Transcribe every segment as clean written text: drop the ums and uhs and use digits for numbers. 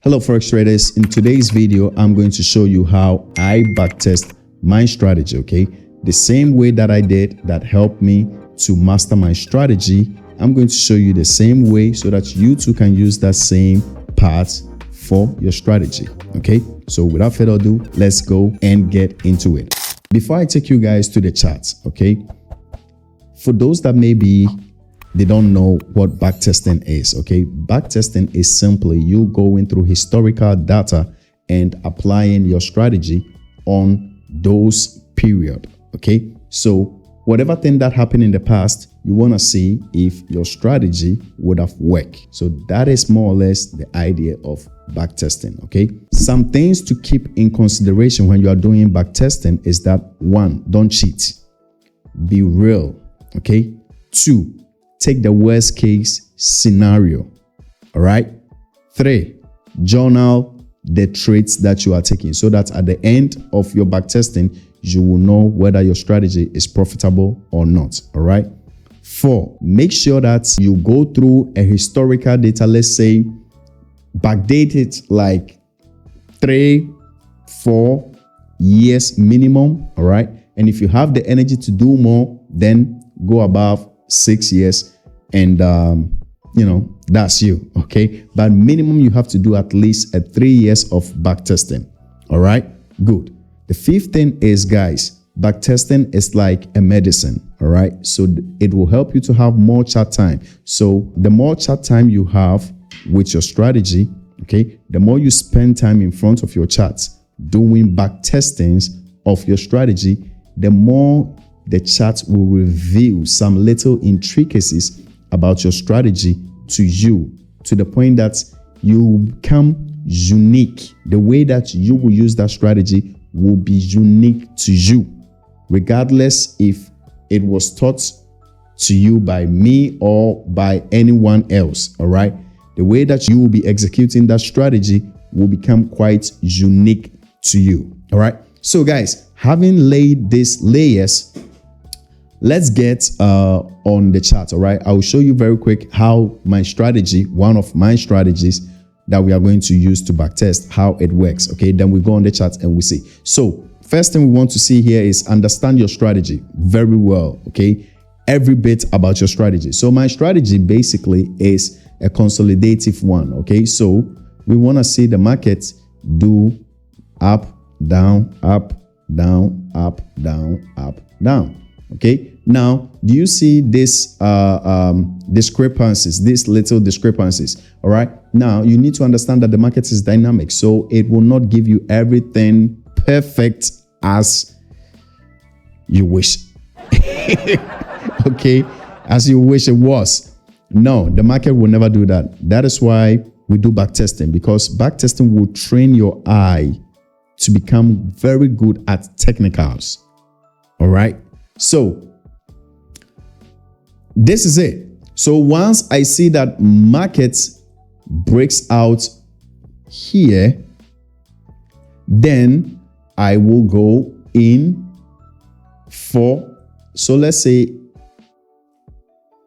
Hello forex traders, in today's video I'm going to show you how I backtest my strategy. Okay, the same way that I did that helped me to master my strategy, I'm going to show you the same way so that you too can use that same path for your strategy. Okay, so without further ado, let's go and get into it. Before I take you guys to the charts, okay, for those that maybe they don't know what backtesting is. Okay, backtesting is simply you going through historical data and applying your strategy on those period. Okay, so whatever thing that happened in the past, you want to see if your strategy would have worked. So that is more or less the idea of backtesting. Okay, some things to keep in consideration when you are doing backtesting is that 1, don't cheat, be real. Okay, 2, take the worst case scenario. All right. 3, journal the trades that you are taking so that at the end of your backtesting, you will know whether your strategy is profitable or not. All right. 4, make sure that you go through a historical data. Let's say backdate it like 3-4 years minimum. All right. And if you have the energy to do more, then go above 6 years and that's you. Okay, but minimum you have to do at least 3 years of backtesting. All right, good. The 5th thing is, guys, backtesting is like a medicine. All right, so it will help you to have more chart time. So the more chart time you have with your strategy, okay, the more you spend time in front of your charts doing backtestings of your strategy, the more the chart will reveal some little intricacies about your strategy to you, to the point that you become unique. The way that you will use that strategy will be unique to you, regardless if it was taught to you by me or by anyone else. All right. The way that you will be executing that strategy will become quite unique to you. All right. So guys, having laid these layers, let's get on the chart. All right, I will show you very quick how my strategy, one of my strategies that we are going to use to backtest, how it works. Okay, then we go on the chart and we see. So first thing we want to see here is understand your strategy very well. Okay, every bit about your strategy. So my strategy basically is a consolidative one. Okay, so we want to see the market do up, down, up, down, up, down, up, down. Okay, now do you see this discrepancies, these little discrepancies? All right, now you need to understand that the market is dynamic, so it will not give you everything perfect as you wish. Okay, as you wish it was. No, the market will never do that. That is why we do backtesting, because backtesting will train your eye to become very good at technicals. All right. So this is it. So once I see that market breaks out here, then I will go in for, so let's say,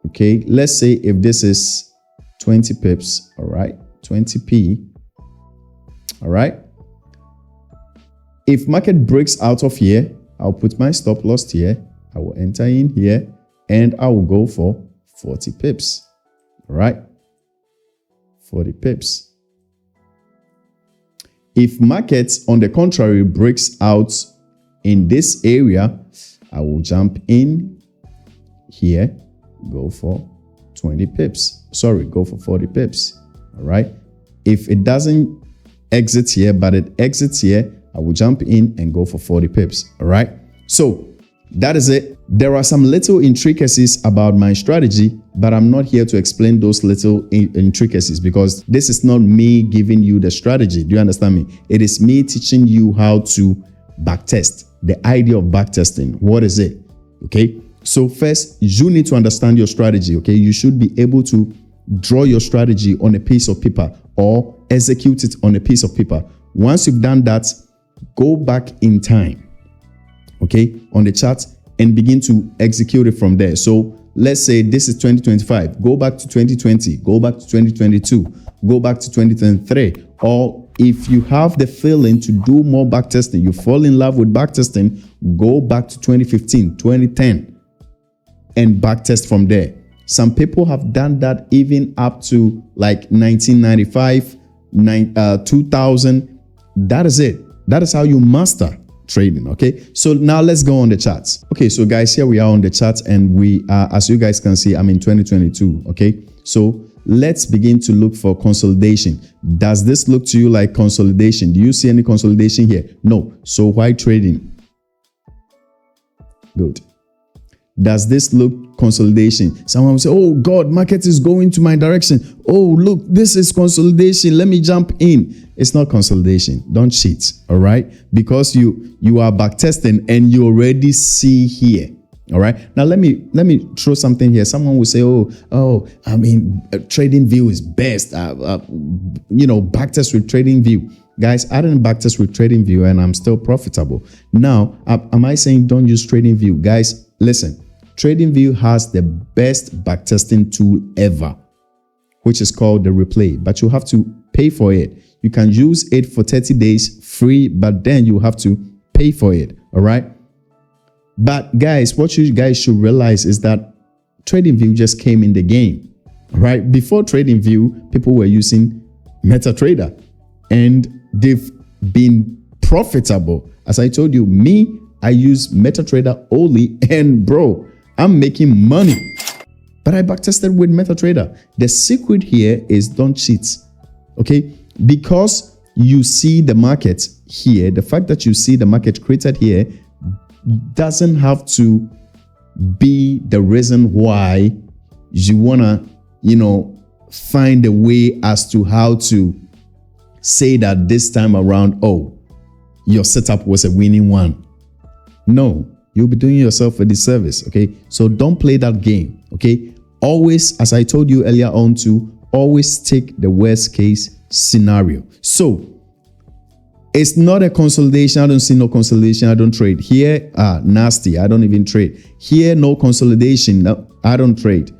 okay, let's say if this is 20 pips, all right, 20p, all right. If market breaks out of here, I'll put my stop loss here. I will enter in here and I will go for 40 pips. All right. 40 pips. If market, on the contrary, breaks out in this area, I will jump in here, go for 20 pips. Sorry, go for 40 pips. All right. If it doesn't exit here, but it exits here, I will jump in and go for 40 pips. All right. So that is it. There are some little intricacies about my strategy, but I'm not here to explain those little intricacies because this is not me giving you the strategy. Do you understand me? It is me teaching you how to backtest. The idea of backtesting. What is it? Okay. So first, you need to understand your strategy. Okay. You should be able to draw your strategy on a piece of paper or execute it on a piece of paper. Once you've done that, go back in time. Okay, on the chart and begin to execute it from there. So let's say this is 2025. Go back to 2020. Go back to 2022. go back to 2023. Or if you have the feeling to do more backtesting, you fall in love with backtesting, go back to 2015, 2010 and backtest from there. Some people have done that even up to like 1995, 2000. That is it. That is how you master trading. Okay, so now let's go on the charts. Okay, so guys, here we are on the charts, and we are, as you guys can see, I'm in 2022. Okay, so let's begin to look for consolidation. Does this look to you like consolidation? Do you see any consolidation here? No. So why trading? Good. Does this look consolidation? Someone will say, oh God, market is going to my direction. Oh, look, this is consolidation. Let me jump in. It's not consolidation. Don't cheat. All right. Because you are backtesting and you already see here. All right. Now let me throw something here. Someone will say, I mean, trading view is best. Backtest with trading view. Guys, I didn't backtest with trading view and I'm still profitable. Now, am I saying don't use trading view? Guys, listen. Trading view has the best backtesting tool ever, which is called the replay, but you have to pay for it. You can use it for 30 days free, but then you have to pay for it. All right. But guys, what you guys should realize is that TradingView just came in the game. All right. Before TradingView, people were using MetaTrader and they've been profitable. As I told you, I use MetaTrader only, and bro, I'm making money. But I backtested with MetaTrader. The secret here is don't cheat. Okay? Because you see the market here, the fact that you see the market created here doesn't have to be the reason why you want to, find a way as to how to say that this time around, oh, your setup was a winning one. No, you'll be doing yourself a disservice. Okay, so don't play that game. Okay, always, as I told you earlier on, to always take the worst case scenario. So it's not a consolidation. I don't see no consolidation. I don't trade here. Nasty. I don't even trade here. No consolidation. No, I don't trade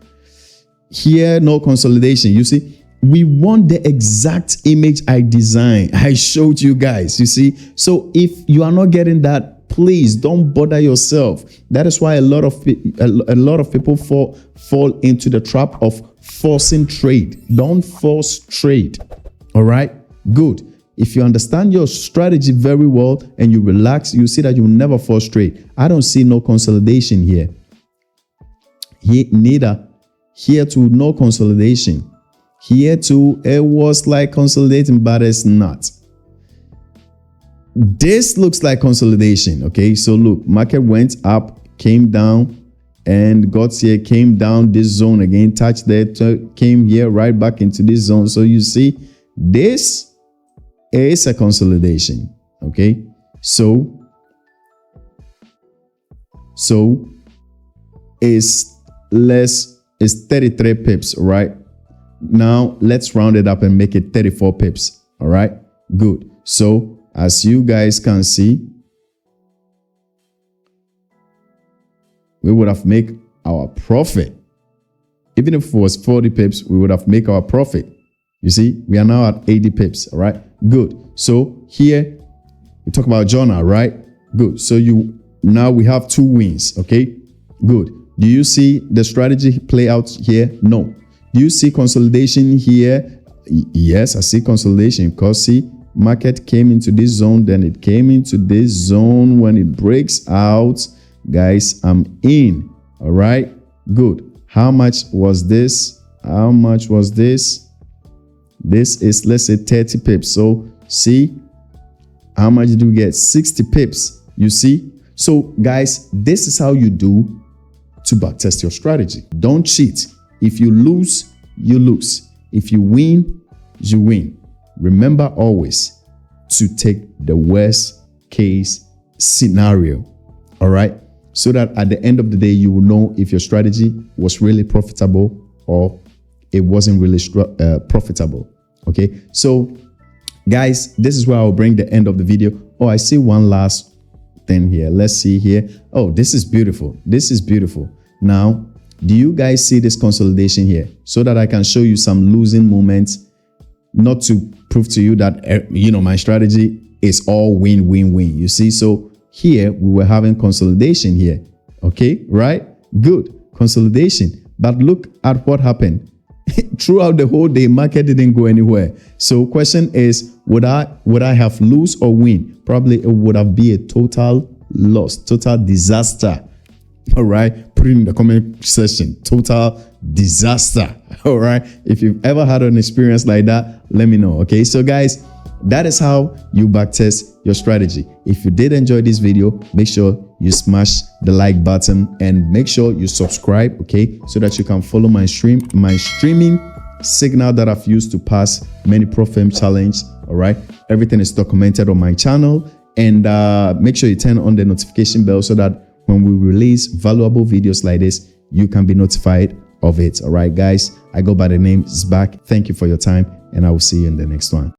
here. No consolidation. You see, we want the exact image I designed. I showed you guys. You see, so if you are not getting that, please don't bother yourself. That is why a lot of people fall into the trap of forcing trade. Don't force trade. All right, good. If you understand your strategy very well and you relax, you see that you will never force trade. I don't see no consolidation here. Neither here too, no consolidation. Here too, it was like consolidating, but it's not. This looks like consolidation. Okay, so look, market went up, came down, and got here, came down this zone again, touched there, came here, right back into this zone. So you see, this is a consolidation. Okay, so it's 33 pips. Right now, let's round it up and make it 34 pips. All right, good. So as you guys can see, we would have made our profit. Even if it was 40 pips, we would have made our profit. You see, we are now at 80 pips. All right, good. So here we talk about journal, right? Good. So now we have 2 wins. Okay, good. Do you see the strategy play out here? No. Do you see consolidation here? Yes, I see consolidation, because see, market came into this zone, then it came into this zone. When it breaks out, guys, I'm in. All right, good. How much was this? How much was this? This is, let's say, 30 pips. So see, how much do we get? 60 pips. You see? So guys, this is how you do to backtest your strategy. Don't cheat. If you lose, you lose. If you win, you win. Remember always to take the worst case scenario. All right, so that at the end of the day, you will know if your strategy was really profitable or it wasn't really profitable. Okay, so guys, this is where I'll bring the end of the video. Oh, I see one last thing here. Let's see here. Oh, this is beautiful. This is beautiful. Now, do you guys see this consolidation here? So that I can show you some losing moments not to prove to you that, my strategy is all win, win, win. You see, so here we were having consolidation here. Okay, right? Good. Consolidation. But look at what happened. Throughout the whole day, market didn't go anywhere. So question is, would I have lose or win? Probably it would have been a total loss, total disaster. All right, put it in the comment section. Total disaster. All right, if you've ever had an experience like that, let me know. Okay, so guys, that is how you backtest your strategy. If you did enjoy this video, make sure you smash the like button and make sure you subscribe, okay, so that you can follow my streaming signal that I've used to pass many Pro Firm challenge. All right, everything is documented on my channel, and make sure you turn on the notification bell so that when we release valuable videos like this, you can be notified of it. All right, guys, I go by the name Zbak. Thank you for your time, and I will see you in the next one.